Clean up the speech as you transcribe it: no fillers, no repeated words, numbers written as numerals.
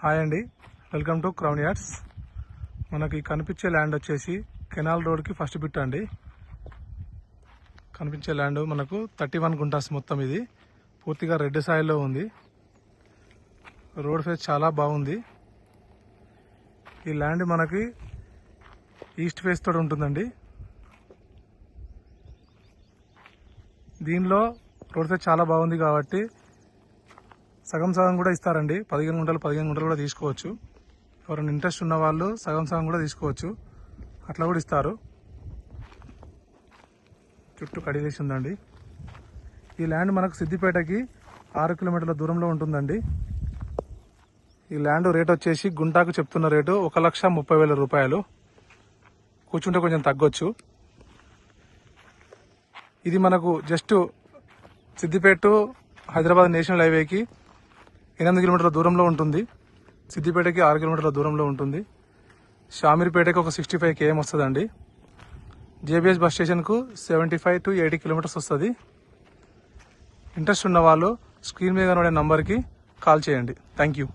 Hi అండి, welcome to crown yards. మనకి కనిపించే ల్యాండ్ వచ్చేసి కెనాల్ రోడ్కి ఫస్ట్ బిట్ అండి. కనిపించే ల్యాండ్ మనకు 31 గుంటాస్ మొత్తం. ఇది పూర్తిగా రెడ్ సాయిల్లో ఉంది. రోడ్ ఫేస్ చాలా బాగుంది. ఈ ల్యాండ్ మనకి ఈస్ట్ ఫేస్ తోటి ఉంటుందండి. దీనిలో రోడ్ ఫేస్ చాలా బాగుంది కాబట్టి సగం సగం కూడా ఇస్తారండి. 15 గుంటలు కూడా తీసుకోవచ్చు. ఎవరైనా ఇంట్రెస్ట్ ఉన్న వాళ్ళు సగం సగం కూడా తీసుకోవచ్చు, అట్లా కూడా ఇస్తారు. చుట్టూ కడిగేసి ఉందండి. ఈ ల్యాండ్ మనకు సిద్దిపేటకి 6 కిలోమీటర్ల దూరంలో ఉంటుందండి. ఈ ల్యాండ్ రేట్ వచ్చేసి గుంటాకు చెప్తున్న రేటు 1,30,000 రూపాయలు. కూర్చుంటే కొంచెం తగ్గొచ్చు. ఇది మనకు జస్ట్ సిద్దిపేట హైదరాబాద్ నేషనల్ హైవేకి 8 కిలోమీటర్ల దూరంలో ఉంటుంది. సిద్దిపేటకి 6 కిలోమీటర్ల దూరంలో ఉంటుంది. షామీర్పేటకి ఒక 65 km వస్తుందండి. జేబీఎస్ బస్ స్టేషన్కు 75 to 80 కిలోమీటర్స్ వస్తుంది. ఇంట్రెస్ట్ ఉన్న వాళ్ళు స్క్రీన్ మీద కనబడే నంబర్కి కాల్ చేయండి. Thank you.